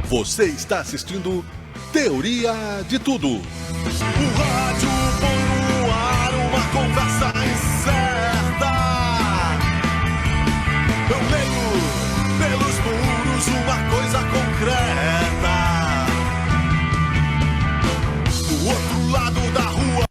Você está assistindo Teoria de Tudo. O rádio põe no ar uma conversa incerta. Eu leio pelos muros uma coisa concreta. Do outro lado da rua.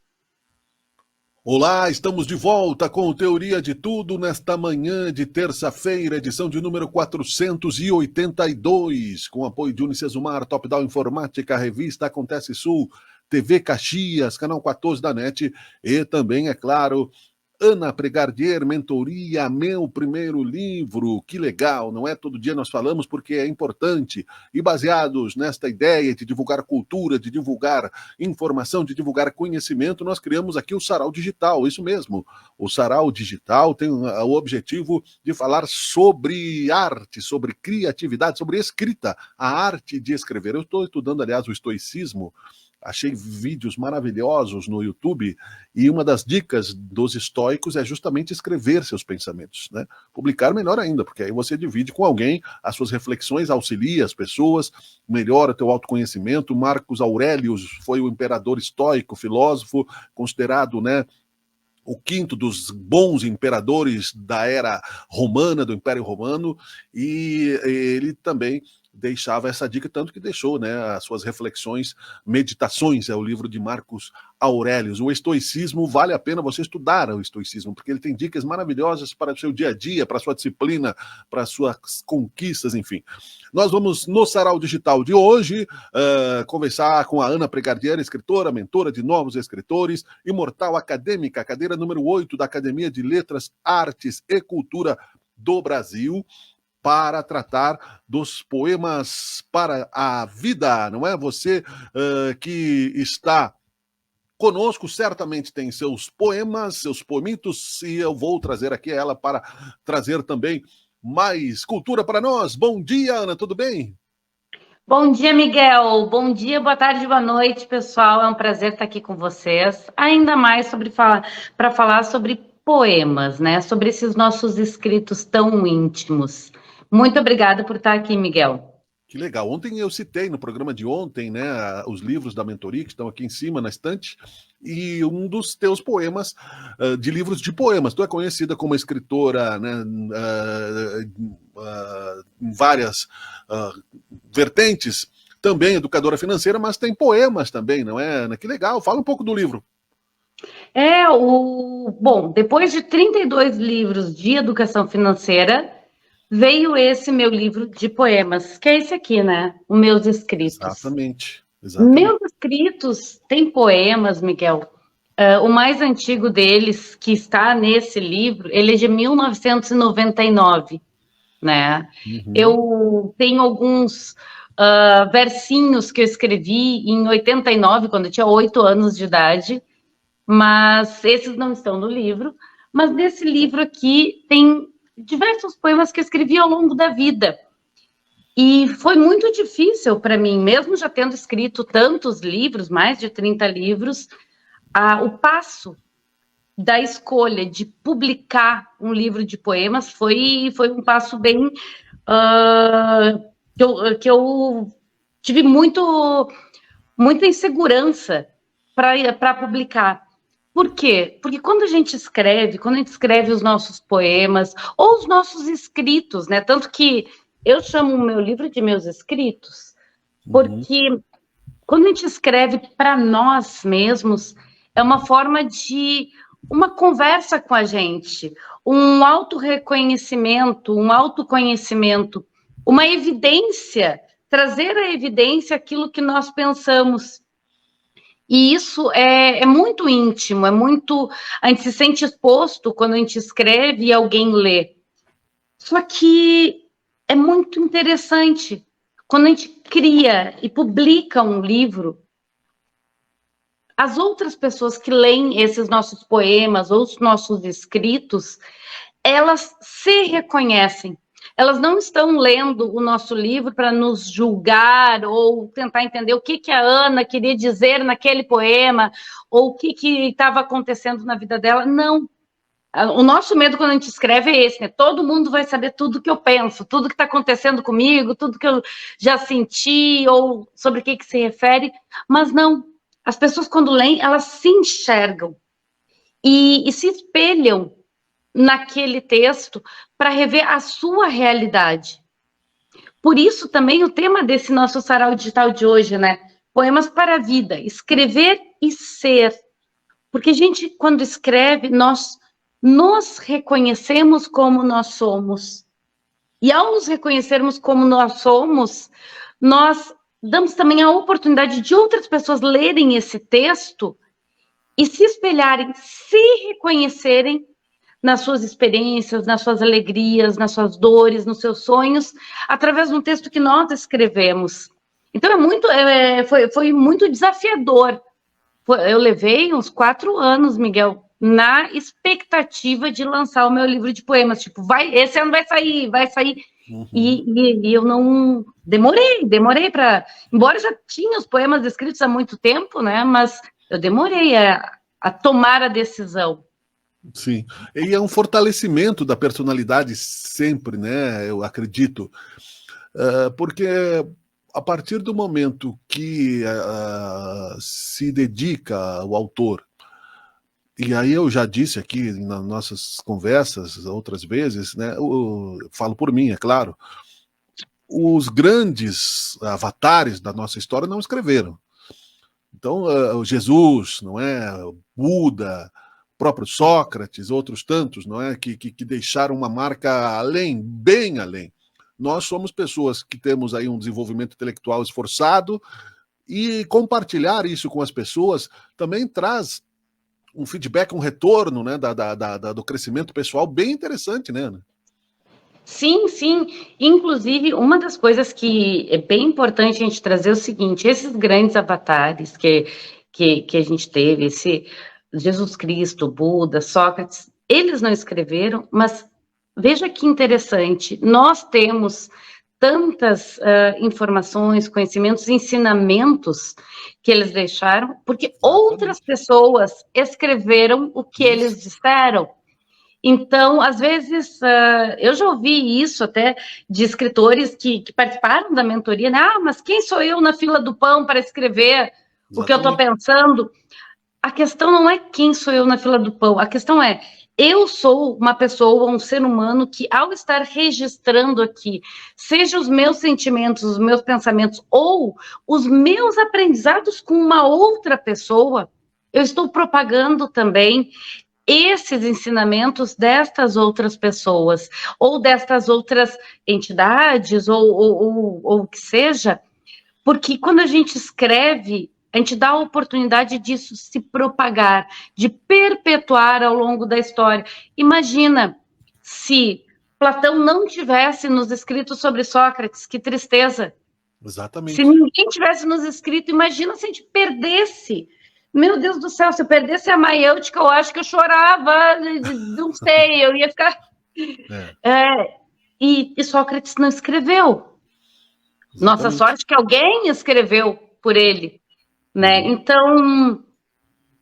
Olá, estamos de volta com Teoria de Tudo nesta manhã de terça-feira, edição de número 482, com apoio de Unicesumar, Top Down Informática, Revista Acontece Sul, TV Caxias, Canal 14 da NET e também, é claro, Ana Pregardier, Mentoria, meu primeiro livro. Que legal, não é? Todo dia nós falamos porque é importante. E baseados nesta ideia de divulgar cultura, de divulgar informação, de divulgar conhecimento, nós criamos aqui o Sarau Digital, isso mesmo. O Sarau Digital tem o objetivo de falar sobre arte, sobre criatividade, sobre escrita, a arte de escrever. Eu estou estudando, aliás, o estoicismo. Achei vídeos maravilhosos no YouTube e uma das dicas dos estoicos é justamente escrever seus pensamentos, né? Publicar melhor ainda, porque aí você divide com alguém as suas reflexões, auxilia as pessoas, melhora o teu autoconhecimento. Marcos Aurelius foi o imperador estoico, filósofo, considerado, né, o quinto dos bons imperadores da era romana, do Império Romano, e ele também deixava essa dica, tanto que deixou, né, as suas reflexões, Meditações, é o livro de Marcos Aurelius. O estoicismo, vale a pena você estudar o estoicismo, porque ele tem dicas maravilhosas para o seu dia a dia, para a sua disciplina, para as suas conquistas, enfim. Nós vamos, no Sarau Digital de hoje, conversar com a Ana Pregardier, escritora, mentora de novos escritores, imortal acadêmica, cadeira número 8 da Academia de Letras, Artes e Cultura do Brasil, para tratar dos poemas para a vida, não é? Você que está conosco certamente tem seus poemas, seus poemitos, e eu vou trazer aqui ela para trazer também mais cultura para nós. Bom dia, Ana, tudo bem? Bom dia, Miguel. Bom dia, boa tarde, boa noite, pessoal. É um prazer estar aqui com vocês. Ainda mais para falar sobre poemas, né? Sobre esses nossos escritos tão íntimos. Muito obrigada por estar aqui, Miguel. Que legal. Ontem eu citei no programa de ontem, né, os livros da mentoria que estão aqui em cima na estante, e um dos teus poemas, de livros de poemas. Tu é conhecida como escritora, né, em várias vertentes, também educadora financeira, mas tem poemas também, não é, Ana? Que legal. Fala um pouco do livro. Bom, depois de 32 livros de educação financeira, veio esse meu livro de poemas, que é esse aqui, né? Os meus escritos. Exatamente. Meus escritos têm poemas, Miguel. O mais antigo deles, que está nesse livro, ele é de 1999, né? Uhum. Eu tenho alguns versinhos que eu escrevi em 89, quando eu tinha 8 anos de idade, mas esses não estão no livro. Mas nesse livro aqui tem diversos poemas que eu escrevi ao longo da vida. E foi muito difícil para mim, mesmo já tendo escrito tantos livros, mais de 30 livros, o passo da escolha de publicar um livro de poemas foi um passo bem... que eu tive muita insegurança para publicar. Por quê? Porque quando a gente escreve os nossos poemas ou os nossos escritos, né? Tanto que eu chamo o meu livro de meus escritos, porque quando a gente escreve para nós mesmos, é uma forma de uma conversa com a gente, um autorreconhecimento, um autoconhecimento, uma evidência, trazer à evidência aquilo que nós pensamos. E isso é muito íntimo, a gente se sente exposto quando a gente escreve e alguém lê. Só que é muito interessante, quando a gente cria e publica um livro, as outras pessoas que leem esses nossos poemas ou os nossos escritos, elas se reconhecem. Elas não estão lendo o nosso livro para nos julgar ou tentar entender o que a Ana queria dizer naquele poema ou o que estava acontecendo na vida dela. Não. O nosso medo quando a gente escreve é esse, né? Todo mundo vai saber tudo que eu penso, tudo que está acontecendo comigo, tudo que eu já senti, ou sobre o que se refere, mas não. As pessoas, quando leem, elas se enxergam e se espelham naquele texto para rever a sua realidade. Por isso, também, o tema desse nosso sarau digital de hoje, né? Poemas para a vida, escrever e ser. Porque a gente, quando escreve, nós nos reconhecemos como nós somos. E ao nos reconhecermos como nós somos, nós damos também a oportunidade de outras pessoas lerem esse texto e se espelharem, se reconhecerem nas suas experiências, nas suas alegrias, nas suas dores, nos seus sonhos, através de um texto que nós escrevemos. Então, foi muito desafiador. Eu levei uns 4 anos, Miguel, na expectativa de lançar o meu livro de poemas. Tipo, esse ano vai sair. Uhum. E eu não... Demorei para... Embora eu já tinha os poemas escritos há muito tempo, né? Mas eu demorei a tomar a decisão. Sim, e é um fortalecimento da personalidade sempre, né? Eu acredito. Porque a partir do momento que se dedica o autor, e aí eu já disse aqui nas nossas conversas outras vezes, né? Eu falo por mim, é claro, os grandes avatares da nossa história não escreveram. Então, Jesus, não é? Buda, próprio Sócrates, outros tantos, não é? Que deixaram uma marca além, bem além. Nós somos pessoas que temos aí um desenvolvimento intelectual esforçado, e compartilhar isso com as pessoas também traz um feedback, um retorno, né, do crescimento pessoal bem interessante, né, Ana? Sim, sim. Inclusive, uma das coisas que é bem importante a gente trazer é o seguinte: esses grandes avatares que a gente teve, esse Jesus Cristo, Buda, Sócrates, eles não escreveram, mas veja que interessante, nós temos tantas informações, conhecimentos, ensinamentos que eles deixaram, porque outras pessoas escreveram o que eles disseram. Então, às vezes, eu já ouvi isso até de escritores que participaram da mentoria, né? Mas quem sou eu na fila do pão para escrever o que eu estou pensando? A questão não é quem sou eu na fila do pão, a questão é, eu sou uma pessoa, um ser humano que, ao estar registrando aqui, seja os meus sentimentos, os meus pensamentos, ou os meus aprendizados com uma outra pessoa, eu estou propagando também esses ensinamentos destas outras pessoas, ou destas outras entidades, ou o que seja, porque quando a gente escreve, a gente dá a oportunidade disso se propagar, de perpetuar ao longo da história. Imagina se Platão não tivesse nos escrito sobre Sócrates, que tristeza. Exatamente. Se ninguém tivesse nos escrito, imagina se a gente perdesse. Meu Deus do céu, se eu perdesse a maiêutica, eu acho que eu chorava, não sei, eu ia ficar... E Sócrates não escreveu. Exatamente. Nossa sorte que alguém escreveu por ele, né? Então,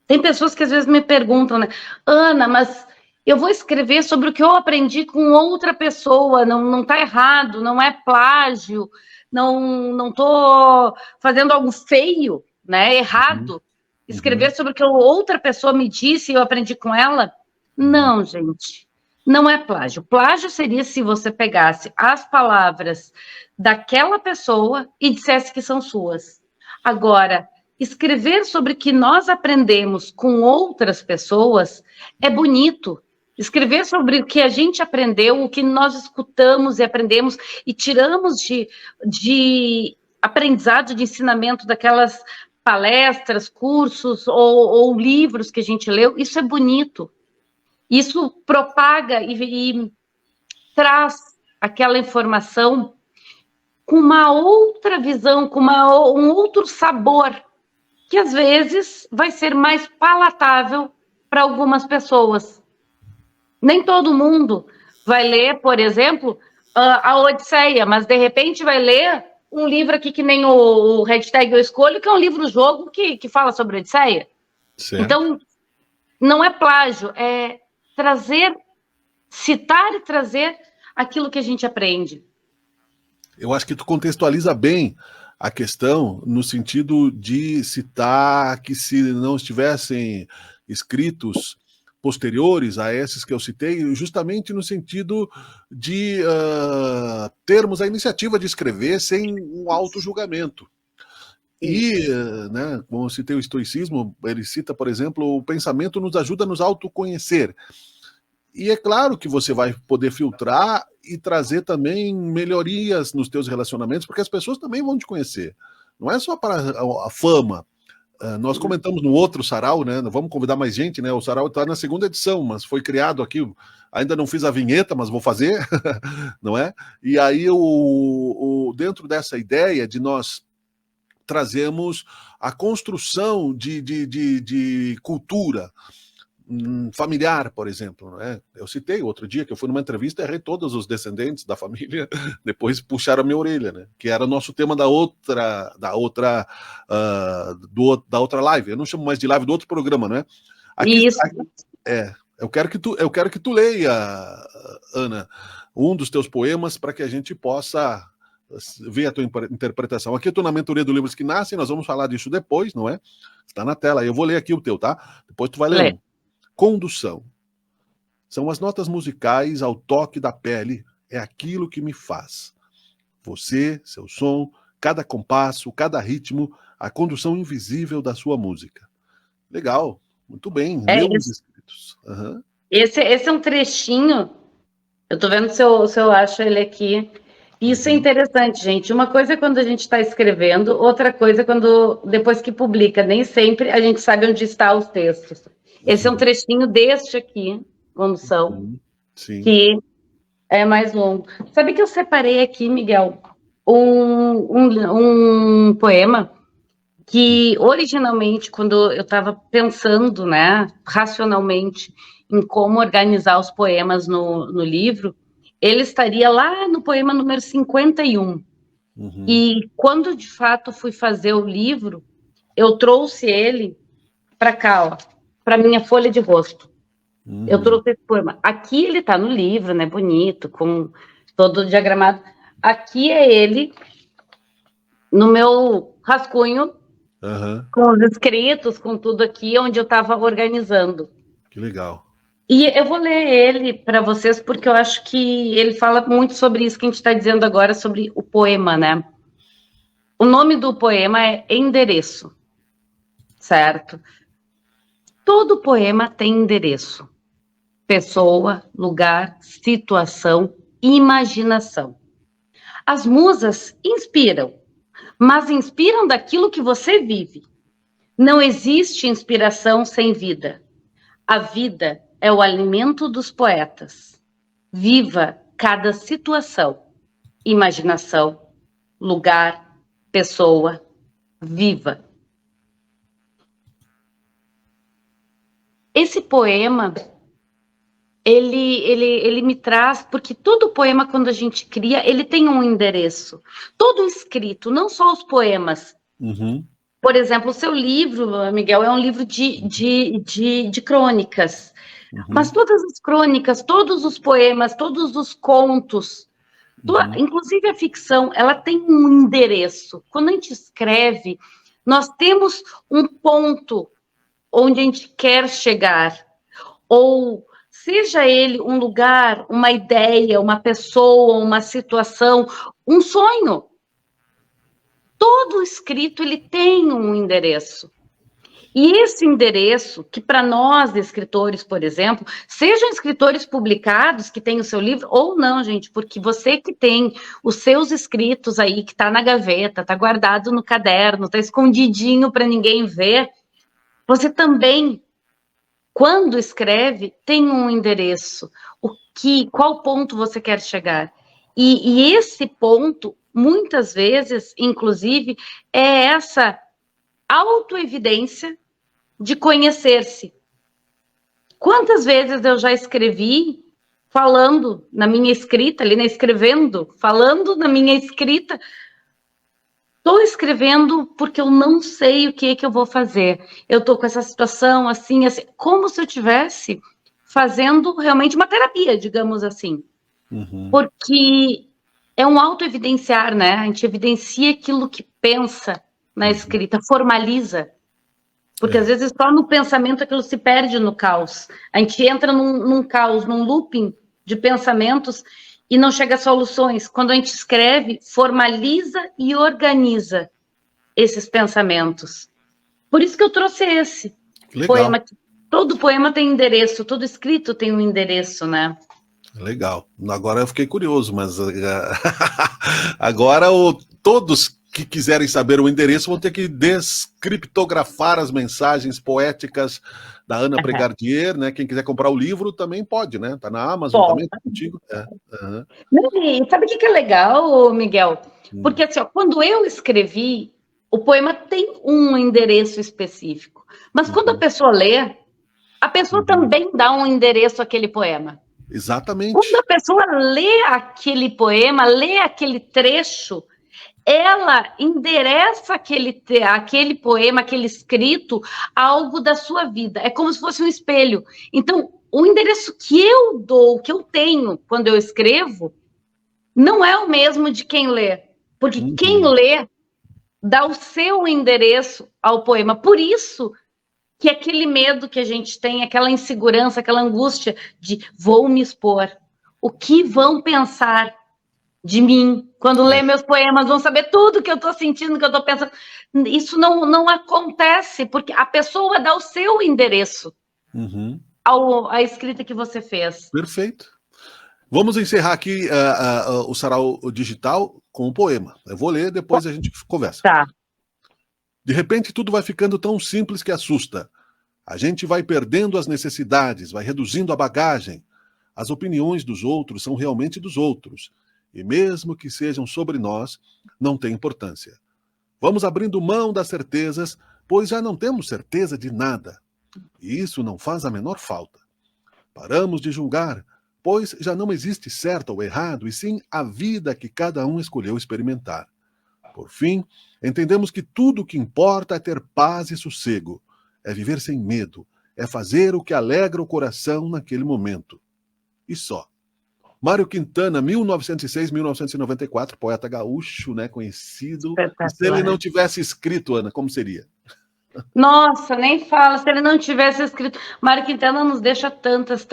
tem pessoas que às vezes me perguntam, né? Ana, mas eu vou escrever sobre o que eu aprendi com outra pessoa, não tá errado, não é plágio, não tô fazendo algo feio, né? Errado. Escrever sobre o que outra pessoa me disse e eu aprendi com ela? Não, gente, não é plágio. Plágio seria se você pegasse as palavras daquela pessoa e dissesse que são suas. Agora, escrever sobre o que nós aprendemos com outras pessoas é bonito. Escrever sobre o que a gente aprendeu, o que nós escutamos e aprendemos e tiramos de aprendizado, de ensinamento daquelas palestras, cursos ou livros que a gente leu, isso é bonito. Isso propaga e traz aquela informação com uma outra visão, com um outro sabor, que às vezes vai ser mais palatável para algumas pessoas. Nem todo mundo vai ler, por exemplo, a Odisseia, mas de repente vai ler um livro aqui que nem o hashtag Eu Escolho, que é um livro-jogo que fala sobre a Odisseia. Certo. Então, não é plágio, é trazer, citar e trazer aquilo que a gente aprende. Eu acho que tu contextualiza bem a questão no sentido de citar que se não estivessem escritos posteriores a esses que eu citei, justamente no sentido de termos a iniciativa de escrever sem um auto-julgamento. E, né, como eu citei o estoicismo, ele cita, por exemplo, o pensamento nos ajuda a nos autoconhecer. E é claro que você vai poder filtrar e trazer também melhorias nos teus relacionamentos, porque as pessoas também vão te conhecer. Não é só para a fama. Nós comentamos no outro sarau, né? Vamos convidar mais gente, né? O sarau está na 2ª edição, mas foi criado aqui. Ainda não fiz a vinheta, mas vou fazer, não é? E aí, dentro dessa ideia de nós trazermos a construção de cultura familiar, por exemplo, né? Eu citei outro dia que eu fui numa entrevista e errei todos os descendentes da família, depois puxaram a minha orelha, né? Que era o nosso tema da outra live. Eu não chamo mais de live, do outro programa, né? Isso. Eu quero que tu leia, Ana, um dos teus poemas para que a gente possa ver a tua interpretação. Aqui eu estou na mentoria do Livros que Nascem, nós vamos falar disso depois, não é? Está na tela, eu vou ler aqui o teu, tá? Depois tu vai ler. Condução. São as notas musicais ao toque da pele, é aquilo que me faz. Você, seu som, cada compasso, cada ritmo, a condução invisível da sua música. Legal, muito bem. Leu os escritos. Uhum. Esse é um trechinho, eu estou vendo se eu acho ele aqui. Isso é interessante, gente. Uma coisa é quando a gente está escrevendo, outra coisa é quando, depois que publica, nem sempre a gente sabe onde estão os textos. Esse é um trechinho deste aqui, Condução, que é mais longo. Sabe que eu separei aqui, Miguel, um poema que, originalmente, quando eu estava pensando, né, racionalmente, em como organizar os poemas no livro, ele estaria lá no poema número 51. E quando, de fato, fui fazer o livro, eu trouxe ele para cá, ó, para minha folha de rosto. Eu trouxe esse poema. Aqui ele está no livro, né, bonito, com todo diagramado. Aqui é ele, no meu rascunho, com os escritos, com tudo aqui, onde eu estava organizando. Que legal. E eu vou ler ele para vocês, porque eu acho que ele fala muito sobre isso que a gente está dizendo agora, sobre o poema, né? O nome do poema é Endereço, certo? Todo poema tem endereço. Pessoa, lugar, situação, imaginação. As musas inspiram, mas inspiram daquilo que você vive. Não existe inspiração sem vida. A vida é o alimento dos poetas. Viva cada situação, imaginação, lugar, pessoa, viva. Esse poema, ele me traz, porque todo poema, quando a gente cria, ele tem um endereço. Todo escrito, não só os poemas. Por exemplo, o seu livro, Miguel, é um livro de crônicas. Mas todas as crônicas, todos os poemas, todos os contos, inclusive a ficção, ela tem um endereço. Quando a gente escreve, nós temos um ponto onde a gente quer chegar. Ou seja ele um lugar, uma ideia, uma pessoa, uma situação, um sonho. Todo escrito ele tem um endereço. E esse endereço, que para nós, escritores, por exemplo, sejam escritores publicados que têm o seu livro, ou não, gente, porque você que tem os seus escritos aí, que está na gaveta, está guardado no caderno, está escondidinho para ninguém ver, você também, quando escreve, tem um endereço. Qual ponto você quer chegar? E esse ponto, muitas vezes, inclusive, é essa autoevidência de conhecer-se. Quantas vezes eu já escrevi falando na minha escrita, ali, né, escrevendo, falando na minha escrita, estou escrevendo porque eu não sei o que é que eu vou fazer. Eu estou com essa situação assim, como se eu tivesse fazendo realmente uma terapia, digamos assim. Porque é um auto-evidenciar, né? A gente evidencia aquilo que pensa na escrita, formaliza. Porque às vezes só no pensamento aquilo se perde no caos. A gente entra num caos, num looping de pensamentos e não chega a soluções. Quando a gente escreve, formaliza e organiza esses pensamentos. Por isso que eu trouxe esse poema. Todo poema tem endereço, todo escrito tem um endereço, né? Legal. Agora eu fiquei curioso, mas agora todos que quiserem saber o endereço vão ter que descriptografar as mensagens poéticas da Ana Pregardier, né? Quem quiser comprar o livro também pode, né? Tá na Amazon também, tá contigo. E sabe o que é legal, Miguel? Porque assim, ó, quando eu escrevi, o poema tem um endereço específico. Mas quando a pessoa lê, a pessoa também dá um endereço àquele poema. Exatamente. Quando a pessoa lê aquele poema, lê aquele trecho, ela endereça aquele poema, aquele escrito, a algo da sua vida. É como se fosse um espelho. Então, o endereço que eu dou, que eu tenho quando eu escrevo, não é o mesmo de quem lê. Porque quem lê dá o seu endereço ao poema. Por isso que aquele medo que a gente tem, aquela insegurança, aquela angústia de vou me expor. O que vão pensar de mim? Quando lê meus poemas, vão saber tudo que eu estou sentindo, que eu estou pensando. Isso não acontece, porque a pessoa dá o seu endereço à escrita que você fez. Perfeito. Vamos encerrar aqui o Sarau Digital com um poema. Eu vou ler, depois a gente conversa. Tá. De repente, tudo vai ficando tão simples que assusta. A gente vai perdendo as necessidades, vai reduzindo a bagagem. As opiniões dos outros são realmente dos outros. E mesmo que sejam sobre nós, não tem importância. Vamos abrindo mão das certezas, pois já não temos certeza de nada. E isso não faz a menor falta. Paramos de julgar, pois já não existe certo ou errado, e sim a vida que cada um escolheu experimentar. Por fim, entendemos que tudo o que importa é ter paz e sossego, é viver sem medo, é fazer o que alegra o coração naquele momento. E só. Mário Quintana, 1906-1994, poeta gaúcho, né, conhecido. E se ele não tivesse escrito, Ana, como seria? Nossa, nem fala, se ele não tivesse escrito. Mário Quintana nos deixa tantos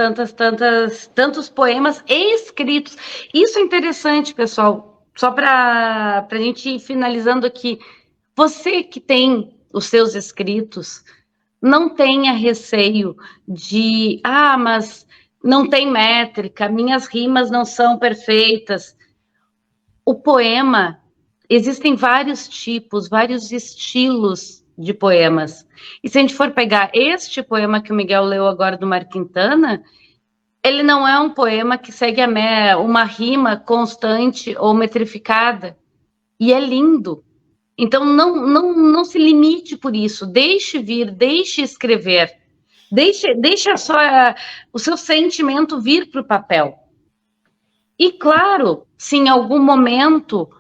poemas escritos. Isso é interessante, pessoal. Só para a gente ir finalizando aqui. Você que tem os seus escritos, não tenha receio de, mas não tem métrica, minhas rimas não são perfeitas. O poema, existem vários tipos, vários estilos de poemas. E se a gente for pegar este poema que o Miguel leu agora do Mário Quintana, ele não é um poema que segue uma rima constante ou metrificada. E é lindo. Então, não se limite por isso. Deixe vir, deixe escrever. Deixe o seu sentimento vir para o papel. E, claro, se em algum momento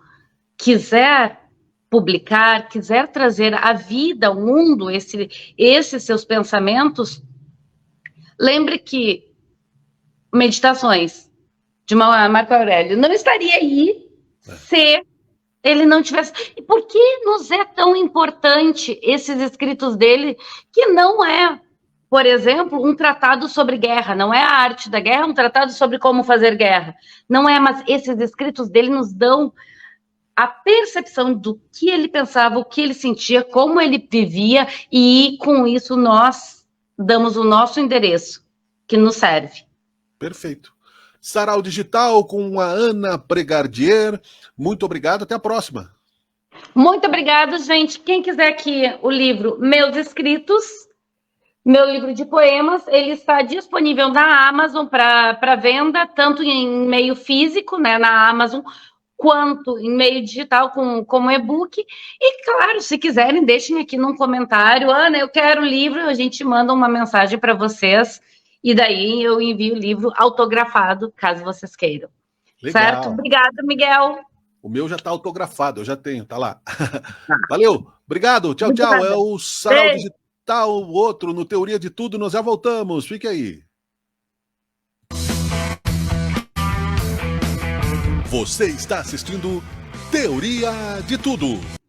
quiser publicar, quiser trazer à vida, ao mundo, esses seus pensamentos, lembre que Meditações, de Marco Aurélio, não estaria aí se ele não tivesse... E por que nos é tão importante esses escritos dele, que não é, por exemplo, um tratado sobre guerra, não é a arte da guerra, um tratado sobre como fazer guerra, não é, mas esses escritos dele nos dão a percepção do que ele pensava, o que ele sentia, como ele vivia, e com isso nós damos o nosso endereço, que nos serve. Perfeito. Sarau Digital com a Ana Pregardier. Muito obrigado, até a próxima. Muito obrigada, gente. Quem quiser aqui o livro Meus Escritos, meu livro de poemas, ele está disponível na Amazon para venda, tanto em meio físico, né, na Amazon, quanto em meio digital, como e-book. E, claro, se quiserem, deixem aqui num comentário. Ana, eu quero o livro, a gente manda uma mensagem para vocês. E daí eu envio o livro autografado, caso vocês queiram. Legal. Certo? Obrigada, Miguel. O meu já está autografado, eu já tenho, tá lá. Valeu, obrigado, tchau, tchau. É o Sarau Digital, o outro no Teoria de Tudo, nós já voltamos, fique aí. Você está assistindo Teoria de Tudo.